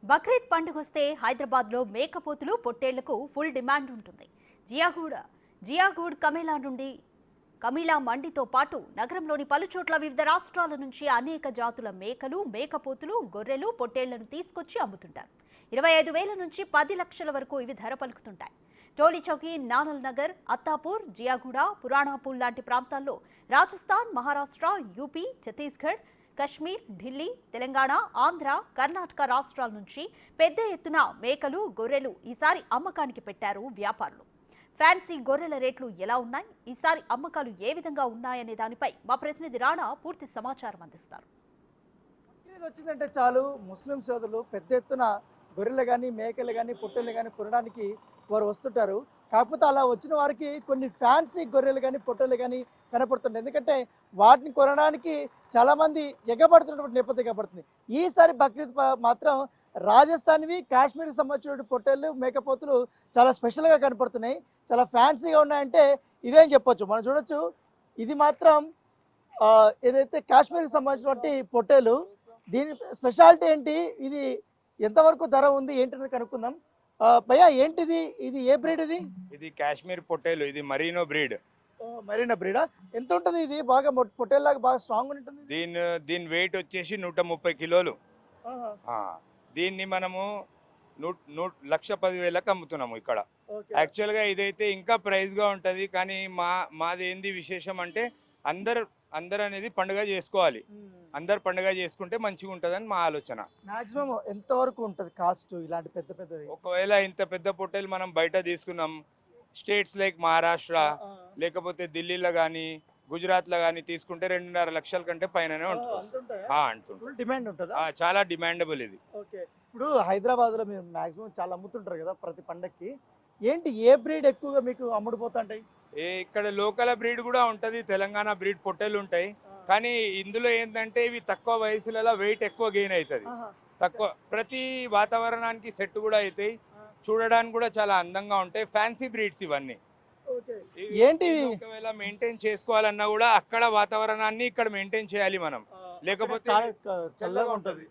బక్రీద్ పండుగొస్తే హైదరాబాద్లో మేకపోతులు పొట్టేళ్లకు full demand ఉంటుంది. జియాగూడ్ కమీలా మండితో పాటు నగరంలోని పలుచోట్ల వివిధ రాష్ట్రాల నుంచి అనేక జాతుల మేకలు, మేకపోతులు, గొర్రెలు, పొట్టేళ్లను తీసుకొచ్చి అమ్ముతుంటారు. 25,000 నుంచి 10 లక్షల వరకు ఇవి ధర పలుకుతుంటాయి. టోలీచౌకీ, నానల్ నగర్, అత్తాపూర్, జియాగూడ, పురాణాపూర్ లాంటి ప్రాంతాల్లో రాజస్థాన్, మహారాష్ట్ర, యూపీ, ఛత్తీస్గఢ్, కశ్మీర్, ఢిల్లీ, తెలంగాణ, ఆంధ్ర, కర్ణాటక రాష్ట్రాల నుంచి పెద్ద ఎత్తున మేకలు, గొర్రెలు ఈసారి అమ్మకానికి పెట్టారు వ్యాపారులు. ఫ్యాన్సీ గొర్రెల రేట్లు ఎలా ఉన్నాయి, ఈసారి అమ్మకాలు ఏ విధంగా ఉన్నాయనే దానిపై మా ప్రతినిధి రాణా పూర్తి సమాచారం అందిస్తారు. ఇది వచ్చిందంటే చాలు ముస్లిం సోదరులు పెద్ద ఎత్తున గొర్రెలు కానీ, మేకలు కానీ, పొట్టెలు కానీ కొనడానికి వారు వస్తుంటారు. కాకపోతే అలా వచ్చిన వారికి కొన్ని ఫ్యాన్సీ గొర్రెలు కానీ, పొట్టెలు కానీ కనపడుతుంది. ఎందుకంటే వాటిని కొనడానికి చాలామంది ఎగబడుతున్నటువంటి నేపథ్యం కనపడుతుంది. ఈసారి బక్రీద్ మాత్రం రాజస్థాన్వి, కాశ్మీర్కి సంబంధించిన పొట్టేళ్ళు, మేకపోతులు చాలా స్పెషల్గా కనపడుతున్నాయి. చాలా ఫ్యాన్సీగా ఉన్నాయంటే ఇవేం చెప్పొచ్చు. మనం చూడొచ్చు, ఇది మాత్రం ఏదైతే కాశ్మీర్కి సంబంధించినటువంటి పొట్టేలు. దీని స్పెషాలిటీ ఏంటి, ఇది ఎంతవరకు ధర ఉంది ఏంటనేది కనుక్కుందాం. భయ్యా ఏంటిది, ఇది ఏ బ్రీడ్? ఇది కాశ్మీర్ పొట్టేలు, ఇది మరీనో బ్రీడ్. మరీనా బ్రీడా? ఎంత ఉంటుంది ఇది? బాగా పొట్టేల్లాగా బాగా స్ట్రాంగ్ ఉంటుంది. దీని వెయిట్ వచ్చేసి 130 కిలోలు. దీన్ని మనము 1,10,000కి అమ్ముతున్నాము ఇక్కడ. యాక్చువల్గా ఇదైతే ఇంకా ప్రైస్గా ఉంటుంది, కానీ మాది ఏంది విశేషం అంటే అందరు అనేది పండుగ చేసుకోవాలి. అందరు పండుగ చేసుకుంటే మంచిగా ఉంటుందని మా ఆలోచన. మాక్సిమం ఎంత వరకు ఉంటుంది కాస్ట్ ఇలాంటి పెద్ద పెద్దది? ఒకవేళ ఇంత పెద్ద పొట్టేలు మనం బయట తీసుకున్నాం, స్టేట్స్ లైక్ మహారాష్ట్ర లేకపోతే ఢిల్లీలో కానీ, గుజరాత్లో కానీ తీసుకుంటే 2.5 లక్షల కంటే పైననే ఉంటుంది. డిమాండ్ ఉంటుంది, చాలా డిమాండబుల్ ఇది. ఓకే, ఇప్పుడు హైదరాబాద్లో మీరు మాక్సిమం చాలా అమ్ముతుంటారు కదా ప్రతి పండగకి. ఏంటి, ఏ బ్రీడ్ ఎక్కువగా మీకు అమ్ముడుపోతుంటాయి? ఇక్కడ లోకల్ బ్రీడ్ కూడా ఉంటుంది, తెలంగాణ బ్రీడ్ పొట్టేలు ఉంటాయి. కానీ ఇందులో ఏంటంటే ఇవి తక్కువ వయసులలో వెయిట్ ఎక్కువ గెయిన్ అవుతుంది. తక్కువ ప్రతి వాతావరణానికి సెట్ కూడా అవుతాయి, చూడడానికి కూడా చాలా అందంగా ఉంటాయి. ఫ్యాన్సీ బ్రీడ్స్ ఇవన్నీ. ఏంటి, ఒకవేళ మెయింటైన్ చేసుకోవాలన్నా కూడా అక్కడ వాతావరణాన్ని ఇక్కడ మెయింటైన్ చేయాలి మనం, లేకపోతే చల్లగా ఉంటుంది.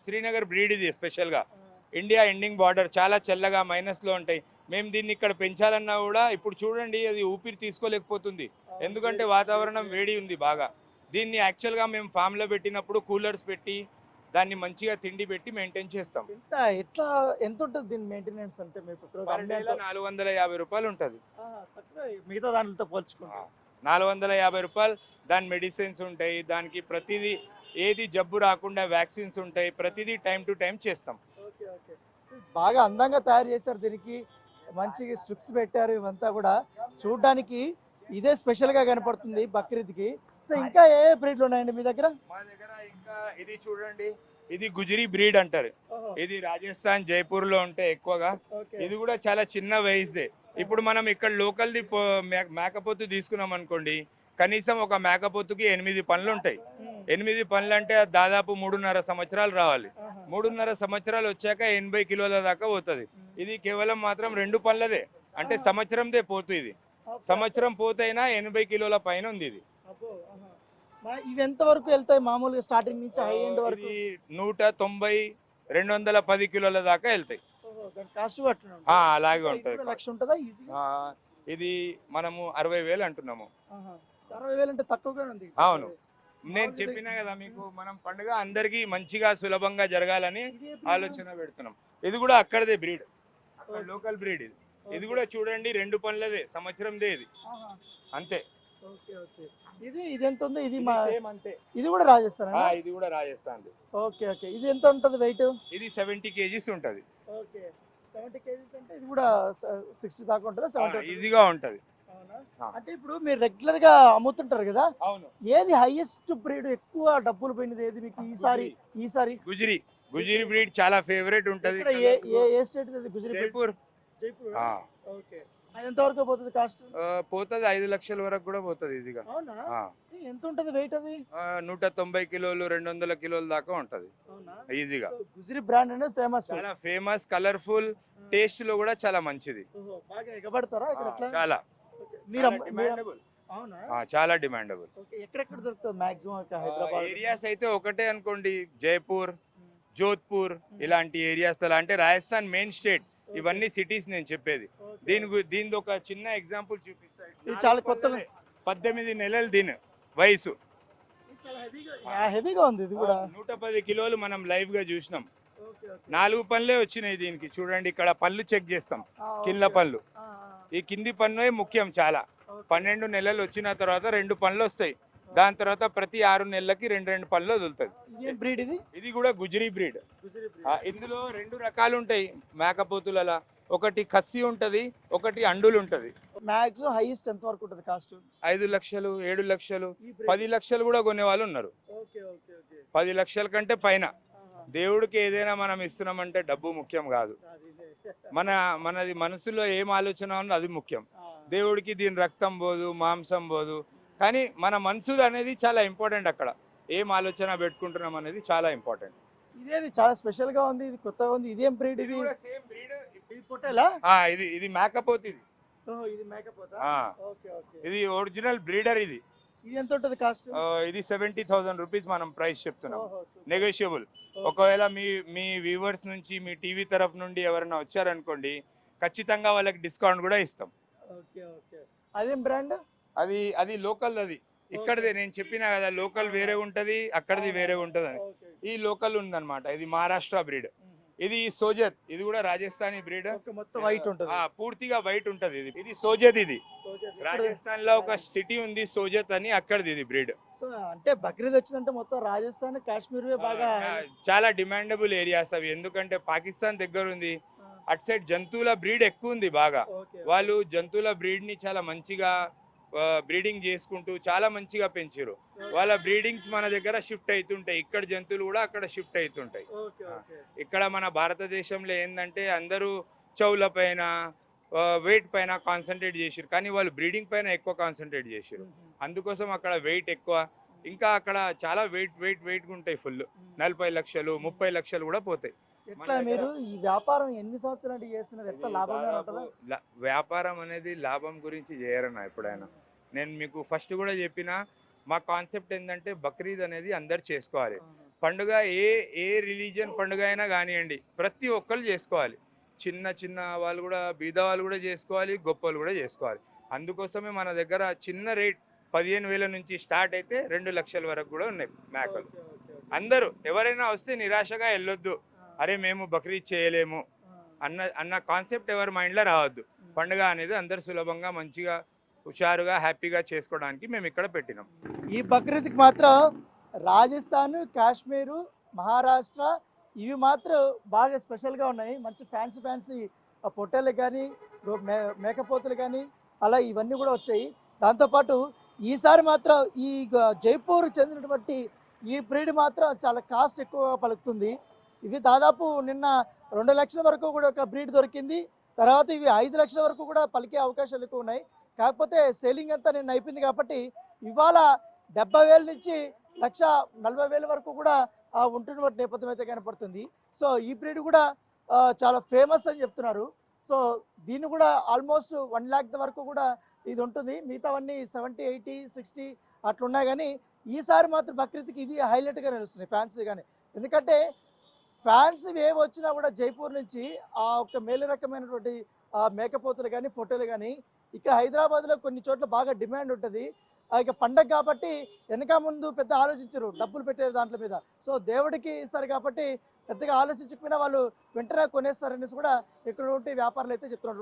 శ్రీనగర్ బ్రీడ్ ఇది స్పెషల్ గా. ఇండియా ఎండింగ్ బార్డర్, చాలా చల్లగా మైనస్ లో ఉంటాయి. మేము దీన్ని ఇక్కడ పెంచాలన్నా కూడా ఇప్పుడు చూడండి, అది ఊపిరి తీసుకోలేకపోతుంది, ఎందుకంటే వాతావరణం వేడి ఉంది బాగా. దీన్ని యాక్చువల్గా మేము ఫామ్లో పెట్టినప్పుడు కూలర్స్ పెట్టి దాన్ని మంచిగా తిండి పెట్టి మెయింటైన్ చేస్తాం. ఎట్లా ఎంత ఉంటుంది దీని మెయింటెనెన్స్? అంటే మీకు 450 రూపాయలు ఉంటుంది మిగతా దానితో పోల్చుకుంటే. 450 రూపాయలు. దాని మెడిసిన్స్ ఉంటాయి, దానికి ప్రతిదీ ఏది జబ్బు రాకుండా వ్యాక్సిన్స్ ఉంటాయి, ప్రతిదీ టైం టు టైం చేస్తాం. బాగా అందంగా తయారు చేశారు, దీనికి మంచిగా స్ట్రిప్స్ పెట్టారు. ఇవంతా కూడా చూడడానికి ఇదే స్పెషల్గా కనపడుతుంది బక్రీద్కి. సో ఇంకా ఏ బ్రీడ్లు ఉన్నాయండి మీ దగ్గర? మా దగ్గర ఇంకా ఇది చూడండి, ఇది గుజరీ బ్రీడ్ అంటారు. ఇది రాజస్థాన్, జైపూర్ లో ఉంటే ఎక్కువగా. ఇది కూడా చాలా చిన్న వయసుదే. ఇప్పుడు మనం ఇక్కడ లోకల్ది మేకపోతు తీసుకున్నాం అనుకోండి, కనీసం ఒక మేకపోతుకి 8 పనులు ఉంటాయి. 8 పనులు అంటే దాదాపు 3.5 సంవత్సరాలు రావాలి. 3.5 సంవత్సరాలు వచ్చాక 80 కిలోల దాకా పోతుంది. ఇది కేవలం మాత్రం 2 పనులదే, అంటే సంవత్సరందే పోతు. ఇది సంవత్సరం పోతైనా 80 కిలోల పైన ఉంది ఇది. ఇవి ఎంత వరకు వెళ్తాయి మామూలుగా స్టార్టింగ్ నుంచి హై ఎండ్ వరకు? 190, 210 కిలోల దాకా వెళ్తాయి. అలాగే ఉంటుంది. ఇది మనము 60,000 అంటున్నాము. 60,000 అంటే తక్కువగా ఉంది. అవును, నేను చెప్పినా కదా మీకు, మనం పండుగ అందరికి మంచిగా సులభంగా జరగాలని ఆలోచన పెడుతున్నాం. ఇది కూడా అక్కడదే బ్రీడ్, లోకల్ బ్రీడ్. ఇది కూడా చూడండి 2 పనులదే, సంవత్సరందే ఇది, అంతే. ఇది ఎంత ఉంది? ఇది కూడా రాజస్థాన్? ఇది కూడా రాజస్థాన్. ఓకే ఓకే, ఇది ఎంత ఉంటుంది వెయిట్? ఇది 70 kgs ఉంటుంది. ఓకే, 70 kgs అంటే ఇది కూడా 60 దాకా ఉంటుందా? 70 ఈజీగా ఉంటుంది. అంటే ఇప్పుడు మీరు రెగ్యులర్ గా అమ్ముతుంటారు కదా, అవును, ఏది హైయెస్ట్ బ్రీడ్, ఎక్కువ డబ్బులు పోయినది ఏది మీకు ఈసారి? గుజరీ బ్రీడ్ చాలా ఫేవరెట్ ఉంటది. ఏ స్టేట్ ఇది? గుజరీ? జైపూర్. ఓకే, అది ఎంత వరకు పోతుంది కాస్ట్? పోతుంది 5 లక్షల వరకు కూడా పోతుంది ఈజీగా. ఎంత ఉంటుంది వెయిట్ అది? 190 కిలోలు, 200 కిలోల దాకా ఉంటది ఈజీగా. గుజరీ బ్రాండ్ అనేది ఫేమస్, చాలా ఫేమస్, కలర్ఫుల్, టేస్ట్ లో కూడా చాలా మంచిది. బాగా ఎగబడతారా ఇక్కడ? చాలా చాలా డిమాండబుల్. ఎక్కడెక్కడ దొరుకుతుంది మాక్సిమం? హైదరాబాద్ ఏరియాస్ అయితే ఒకటే అనుకోండి, జైపూర్, జోధ్పూర్ ఇలాంటి ఏరియాస్ అంటే రాజస్థాన్ మెయిన్ స్టేట్ ఇవన్నీ సిటీస్ నేను చెప్పేది. దీని ఒక చిన్న ఎగ్జాంపుల్ చూపిస్తాను. ఇది చాలా కొత్తగా 18 నెలలు దీని వయసు. హెవీగా ఉంది ఇది కూడా. 110 కిలోలు మనం లైవ్ గా చూసినాం. 4 పనులే వచ్చినాయి దీనికి. చూడండి ఇక్కడ పళ్ళు చెక్ చేస్తాం, కింద పళ్ళు. ఈ కింది పన్ను ముఖ్యం చాలా. 12 నెలలు వచ్చిన తర్వాత 2 పనులు వస్తాయి. దాని తర్వాత ప్రతి 6 నెలలకి 2 పళ్ళు వదులుతుంది. ఇది కూడా గుజరీ బ్రీడ్. ఇందులో 2 రకాలు ఉంటాయి మేకపోతులలో. ఒకటి కస్సి ఉంటది, ఒకటి అండులు ఉంటది. మాక్సిమం హైయెస్ట్ ఎంత వరకు ఉంటుంది కాస్ట్? 5 లక్షలు, 7 లక్షలు, 10 లక్షలు కూడా కొనే వాళ్ళు ఉన్నారు. 10 లక్షల కంటే పైన. దేవుడికి ఏదైనా మనం ఇస్తున్నామంటే డబ్బు ముఖ్యం కాదు. మనది మనసులో ఏం ఆలోచన ఉందో అది ముఖ్యం. దేవుడికి దీని రక్తం పోదు, మాంసం పోదు, కానీ మన మనసు అనేది చాలా ఇంపార్టెంట్. అక్కడ ఏం ఆలోచన పెట్టుకుంటున్నాం అనేది చాలా ఇంపార్టెంట్. ఇదేది చాలా స్పెషల్ గా ఉంది, ఇది కొత్తగా ఉంది. ఇదేం బ్రీడ్? ఇది సేమ్ బ్రీడ్. ఇది మేకపోతు. ఇది మేకపోతా. ఇది ఒరిజినల్ బ్రీడర్. ఇది ఎంత ఉంటుంది కాస్ట్? ఇది 70,000 రూపీస్ మనం ప్రైస్ చెప్తున్నాం. నెగోషియబుల్. ఒకవేళ మీ వ్యూవర్స్ నుంచి, మీ టీవీ తరఫు నుండి ఎవరైనా వచ్చారనుకోండి, ఖచ్చితంగా వాళ్ళకి డిస్కౌంట్ కూడా ఇస్తాం. అదేం బ్రాండ్? అది లోకల్. అది ఇక్కడదే. నేను చెప్పినా కదా, లోకల్ వేరే ఉంటది, అక్కడది వేరే ఉంటది అని. ఈ లోకల్ ఉందన్నమాట. ఇది మహారాష్ట్ర బ్రీడ్. ఇది సోజత్. ఇది కూడా రాజస్థానీ బ్రీడ్. మొత్తం వైట్ ఉంటుంది. పూర్తిగా వైట్ ఉంటది. ఇది సోజత్. ఇది రాజస్థాన్ లో ఒక సిటీ ఉంది సోజత్ అని, అక్కడది ఇది బ్రీడ్. అంటే బక్రీద్ వచ్చిందంటే మొత్తం రాజస్థాన్, కాశ్మీర్ బాగా చాలా డిమాండబుల్ ఏరియాస్ అవి. ఎందుకంటే పాకిస్తాన్ దగ్గర ఉంది. అటు సైడ్ జంతువుల బ్రీడ్ ఎక్కువ ఉంది బాగా. వాళ్ళు జంతువుల బ్రీడ్ ని చాలా మంచిగా బ్రీడింగ్ చేసుకుంటూ చాలా మంచిగా పెంచారు. వాళ్ళ బ్రీడింగ్స్ మన దగ్గర షిఫ్ట్ అవుతుంటాయి. ఇక్కడ జంతువులు కూడా అక్కడ షిఫ్ట్ అవుతుంటాయి. ఇక్కడ మన భారతదేశంలో ఏంటంటే అందరూ చెవుల పైన, వెయిట్ పైన కాన్సన్ట్రేట్ చేసారు, కానీ వాళ్ళు బ్రీడింగ్ పైన ఎక్కువ కాన్సన్ట్రేట్ చేసారు. అందుకోసం అక్కడ వెయిట్ ఎక్కువ. ఇంకా అక్కడ చాలా వెయిట్ ఉంటాయి. ఫుల్ 40 లక్షలు, 30 లక్షలు కూడా పోతాయి. ఎట్లా మీరు ఈ వ్యాపారం ఎన్ని సంవత్సరాలు చేస్తున్నారు? ఎట్లా లాభం? వ్యాపారం అనేది లాభం గురించి చేయరన్నా ఎప్పుడైనా. నేను మీకు ఫస్ట్ కూడా చెప్పిన, మా కాన్సెప్ట్ ఏంటంటే బక్రీద్ అనేది అందరు చేసుకోవాలి. పండుగ ఏ రిలీజియన్ పండుగ అయినా కానివ్వండి, ప్రతి ఒక్కరు చేసుకోవాలి. చిన్న వాళ్ళు కూడా, బీద వాళ్ళు కూడా చేసుకోవాలి, గొప్ప వాళ్ళు కూడా చేసుకోవాలి. అందుకోసమే మన దగ్గర చిన్న రేట్ 15,000 నుంచి స్టార్ట్ అయితే 2 లక్షల వరకు కూడా ఉన్నాయి మేకలు. అందరూ ఎవరైనా వస్తే నిరాశగా వెళ్ళొద్దు, అరే మేము బక్రీద్ చేయలేము అన్న కాన్సెప్ట్ ఎవరి మైండ్లో రావద్దు. పండుగ అనేది అందరు సులభంగా, మంచిగా, హుషారుగా, హ్యాపీగా చేసుకోవడానికి మేము ఇక్కడ పెట్టినాం. ఈ బక్రీద్కి మాత్రం రాజస్థాన్, కాశ్మీరు, మహారాష్ట్ర ఇవి మాత్రం బాగా స్పెషల్గా ఉన్నాయి. మంచి ఫ్యాన్సీ పొట్టేలు కానీ, మేకపోతులు కానీ అలా ఇవన్నీ కూడా వచ్చాయి. దాంతోపాటు ఈసారి మాత్రం ఈ జైపూర్ చెందినటువంటి ఈ బ్రీడ్ మాత్రం చాలా కాస్ట్ ఎక్కువగా పలుకుతుంది. ఇవి దాదాపు నిన్న 2 లక్షల వరకు కూడా ఒక బ్రీడ్ దొరికింది. తర్వాత ఇవి 5 లక్షల వరకు కూడా పలికే అవకాశాలు ఎక్కువ ఉన్నాయి. కాకపోతే సేలింగ్ అంతా నిన్న అయిపోయింది కాబట్టి ఇవాళ 70,000 నుంచి 1,40,000 వరకు కూడా ఉంటున్నటువంటి నేపథ్యం అయితే కనపడుతుంది. సో ఈ బ్రీడ్ కూడా చాలా ఫేమస్ అని చెప్తున్నారు. సో దీన్ని కూడా ఆల్మోస్ట్ 1 lakh వరకు కూడా ఇది ఉంటుంది. మిగతావన్నీ 70, 80, 60 అట్లున్నాయి. కానీ ఈసారి మాత్రం బక్రీద్కి ఇవి హైలైట్గా నిలుస్తున్నాయి ఫ్యాన్సీ కానీ. ఎందుకంటే ఫ్యాన్స్ ఏవి వచ్చినా కూడా జైపూర్ నుంచి ఒక మేలు రకమైనటువంటి మేకపోతులు కానీ, పొట్టెలు కానీ ఇక్కడ హైదరాబాద్లో కొన్ని చోట్ల బాగా డిమాండ్ ఉంటుంది. ఇక పండగ కాబట్టి వెనక ముందు పెద్ద ఆలోచించరు డబ్బులు పెట్టే దాంట్లో మీద. సో దేవుడికి ఇస్తారు కాబట్టి పెద్దగా ఆలోచించకపోయినా వాళ్ళు వెంటనే కొనేస్తారనేసి కూడా ఇక్కడ ఉంటే వ్యాపారులు అయితే చెప్తున్నారు.